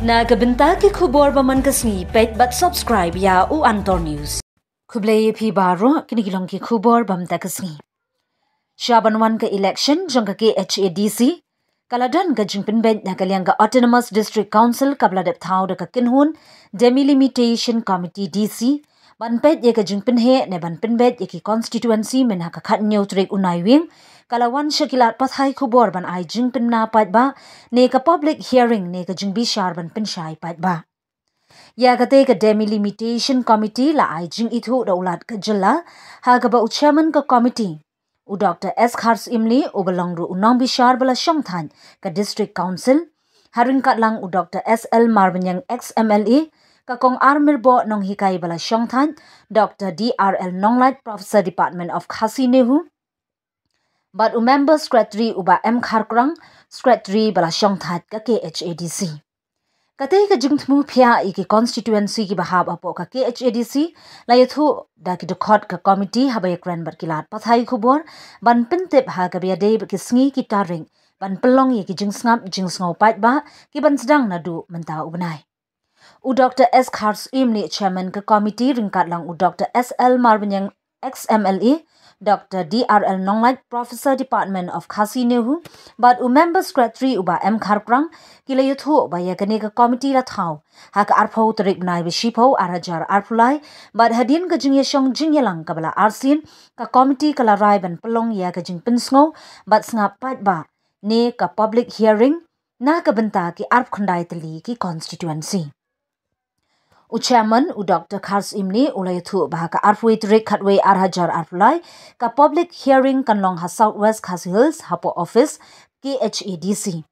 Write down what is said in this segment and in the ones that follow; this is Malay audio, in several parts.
Na kabenta ki khubor baman kasngi paidbah subscribe ya u antor news. Kublai phi baro kinigilong ki khubor bamta kasngi. Shabanwan ka election jong ka KHADC kaladan ka jingpin ben na kalyang ka Autonomous District Council kabla dep thau da ka kinhun Delimitation Committee DC banpet ye ka jingpin he ne banpin bet ye ki constituency men ha ka khat neutrik unai wing kalawan shakilat pathai khubor ban ai jingpin na paidbah ne ka public hearing ne ka jingbi shar ban pynshai paidbah ya ka te ka Delimitation Committee la ai jing ithu da ulat ka jilla ha ka ba chairman ka committee u Dr. S. Khars Imli u balongru unang bishar bala shongthan ka District Council haring katlang u Dr. S. L. Marbinyang XMLE ka kong armir bo nong hikai bala shongthan Dr. D. R. L. Nonglait Professor Department of Khasi Nehu but u member secretary uba M. Kharkrang secretary bala shongthat ka KHADC Katay ka jingthmu phya iki constituency ki bahab apo ka KHADC la yathu da ki dokhot ka committee habay kran bar kilat pathai khubor ban pintep ha ka biade ki sngi ki taring ban pelong ye ki jingsngap jingsngau paidbah ki ban sedang nadu menta ubnai u Dr. S. Khars Imli chairman ka committee ringkat lang u Dr. S. L. Marbinyang XMLE Dr. D. R. L. Nonglait Professor Department of Khasi Nehu but u member secretary uba M. Kharkrang kila yuthu ba ya kane ka committee la thau ha ka arpho tarik nai bi shipho arajar arpulai but hadin ka jingye shong jingyelang kabala arsin ka committee kala rai ban pelong ya ka jing pinsngo but snga paidbah ne ka public hearing na ka benta ki arp khandai tali ki constituency u chairman u Dr. Khars Imli ulay thu bahaka arfway trik khatway arhajar arfulai ka public hearing kanlong ha Southwest Khasi Hills hapo office KHADC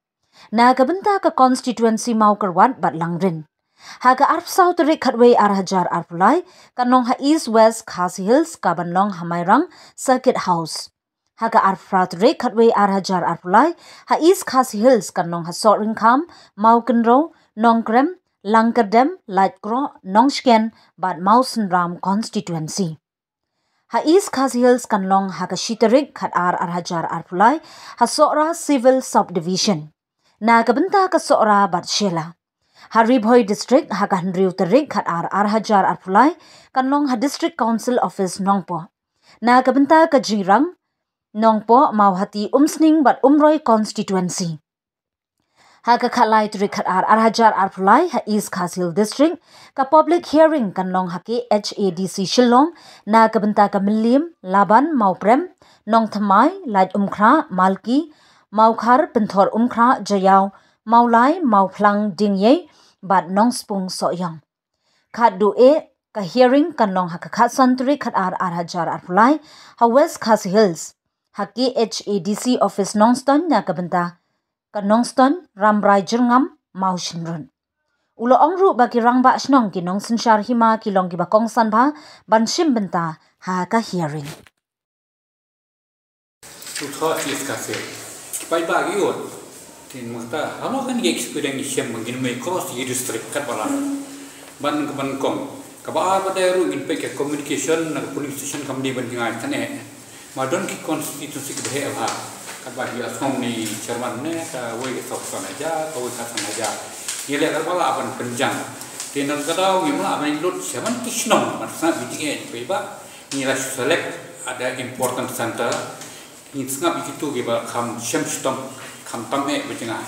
na kabenta ka constituency maukarwat bat langrin ha ka arf south trik khatway arhajar arfulai kanlong ha East West Khasi Hills ka banlong hamairang Circuit House ha ka arf trik khatway arhajar arfulai ha East Khasi Hills kanlong ha Soringkham Maukenro Nongkrem Langkerdem, Lightgro, Nongshken, but Mausenram constituency. Ha East Khasi Hills kanlong ha ka Shitarik khat arhajar arpulai ha Sora Civil Subdivision. Na kabenta ka Sora bat Shela. Ha Ribhoi District ha ka Handriu Tarik khat arhajar arpulai kanlong ha District Council Office Nongpo. Na kabenta ka Jirang Nongpo Mauhati Umsning but Umroi constituency. Ha ka khalai trik khat arhajar arpulai ha East Khasi Hills District ka public hearing kanlong ha KHADC Shillong na kabenta ka Milim Laban Mauprem Nong Thamai Lait Umkhra Malki Maukhar Pinthor Umkhra Jayaw Maulai Mauplang Dingye bat Nong Spung Soyang khat du e ka hearing kanlong ha ka khat santri khat arhajar arpulai ha West Khasi Hills ha KHADC office Nongston na kabenta ka Nongston Ramrai Jirngam Maushinrun. Ulo ongru bagi rangba shnong ki nongsin shar hima ki long ki bakong sanba ban shim benta ha ka hearing. Utha is kafe. Paidbah giot. Tin mata halo kan ye experience shem mangin mai cross ye district kat bala. Ban ke ban kong. Ka ba ru in pe ke communication na police station kamdi ban ngai thane. Madon ki constituency ke he ha. Kabah dia song ni chairman ne ka wei sok son aja ka wei ka san aja ye le ka bala ban penjang tenan ka dau ni ma ban lut chairman ki shnong ma sa bitige pe ba ni la select ada important center ni snga bikitu ge ba kham shem stom kham tam e bitinga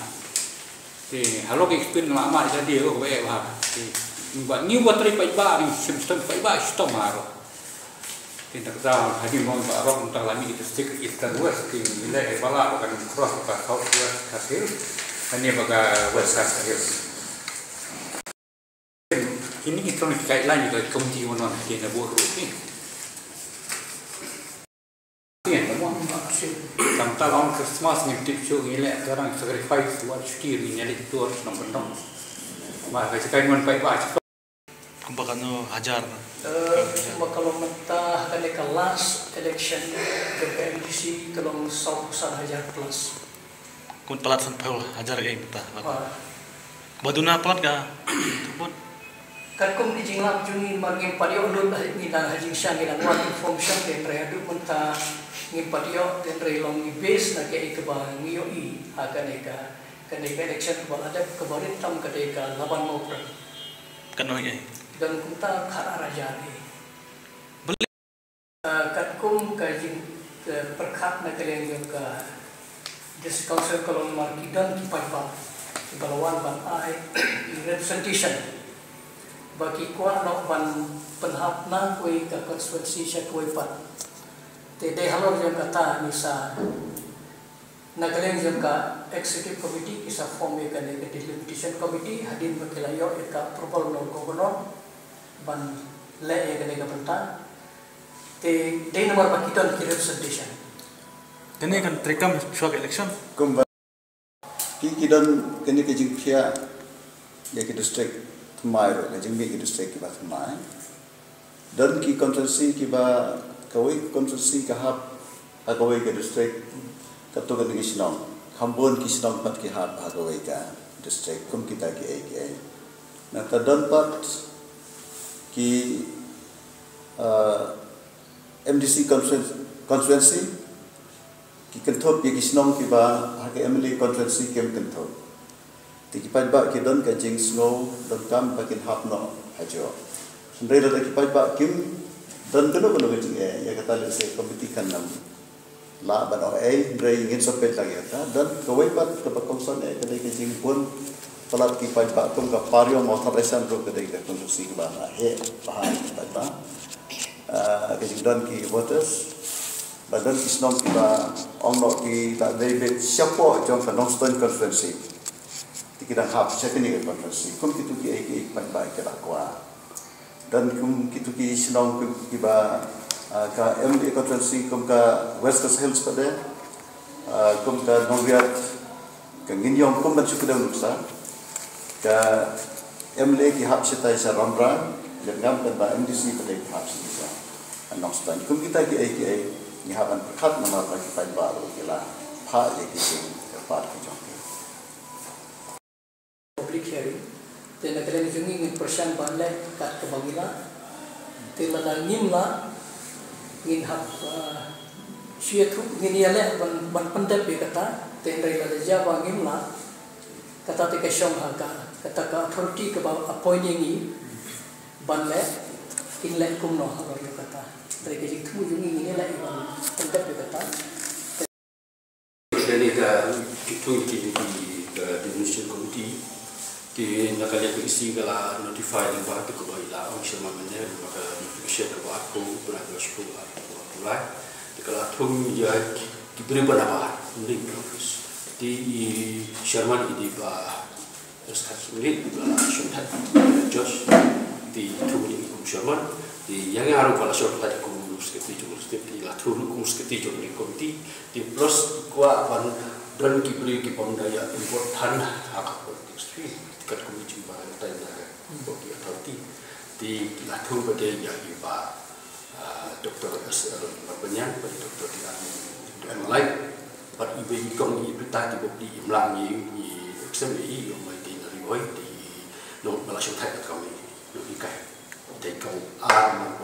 te halo ke experience ma ma ja dia ko be ba te ba ni wa tri pe ba ni shem stom pe ba stom maro Tindak tahu hadi mau barok untuk lami itu stick kita West ke wilayah bala bukan cross ke Southwest Khasi Hills hanya baga West Khasi Hills. Ini kita nak guideline juga komiti mana kita buat ni. Ini semua sampai tahun Christmas ni tiap wilayah sekarang sacrifice buat cuti ni ada itu harus nombor. Maka sekarang mana paidbah Kumpakano hajar. Kalau mentah kali kelas election KPMDC kalau sausan hajar plus. Kun pelat sampai hajar yang mentah. Baduna pelat ka? Tupun. Kan kum di jinglap jungi margin padio dun ni dah hajing syang ni wan information ke terhadap mentah ni padio dan relong ni base na ke ikba ngiyo I akan eka Kadai election kebal ada kebarin tam kadai ka laban mau per. Kanoi Dan kita khara raja ni. Beli. Kat kum kajing perkat na kalian yang ka dis council kolon marki dan paidbah balawan ban ai representation bagi kuat nak ban penhap na koi ka konstitusi sya koi pat te de halor yang kata nisa na kalian yang ka executive committee isa form ka ne ka delimitation committee hadin bakilayo ka approval no governor ban le ya ka ne ka penta te de nomor baki dan representation Kini kan trikam suak election. Kumba kidan kini kejing pia ya ke district Thmai ro kejing mi ke district ki ba Thmai dan ki constituency ki ba kawai constituency ka hab agawai ke district kato kan ki shnong hambon ki shnong pat ki hab agawai ka district kum kita ki ai na tadan pat ki MDC constituency ki kenthop ye kisnong ki ba ha ke MLA constituency kem kenthop ti ki paidbah ki don ka jing snow don kam bakin hap no hajo ndai da ki paidbah kim don keno keno jing ya kata le se komiti kan nam la ba no ndai ngin sopet lagi ta don kawai pat ka bakongson ka dai ka jing pun talat ki paidbah kum ka pario mo tharesan ro ka dai ka constituency ki ba he ba paidbah ka jing don ki voters badan kisnong kita ongno ki tak David siapa jong fanong stone conference kita hab second conference kum kitu ki ai paidbah ke lakwa dan kum kitu ki sinong ki ba ka MD conference kum ka West Coast Hills pada kum ka Nongriat ka nginyong kum ban sukudang nuksa ka MD ki hab setai sa ramra jangam kan ba MDC pada hab sisa anong stone kum kita ki ai ni haban perkat nama bagi paidbah ro kila pha ye ki ke pat ki jong public hearing te na kalian jungi ngin persian banle kat ke bangila te la nimla ngin hab sia thu ngin ya le ban pandep be kata te ndai la ja ba ngimla kata te ke shom ha ka kata ka authority ke ba appointing ni banle in le kum no ha ro kata dari kejik tu jungi ini lah iban tempat berkata. Dari ka itu di Indonesian Committee di nakalian berisi kala notify yang baru ke bawah lah orang semua mana maka share ke bawah aku berada di sekolah mulai kalau thung ya diberi pendapat ini bagus di Sherman ini bah sekarang ini bah Sherman Josh di thung ini Sherman di yang harus kalau short tadi kurus seperti lah turun kurus seperti jadi komiti di plus kuat dan kibri kipamdaya important hak politik street kat komiti bahan tanya bagi authority di lah turun pada yang iba Dr. Banyak pada Dr. dan lain pada ibu ikon ibu tadi bagi imlang ni eksemi yang mai di riwayat di no Malaysia Thai kami no ikai dari kau arm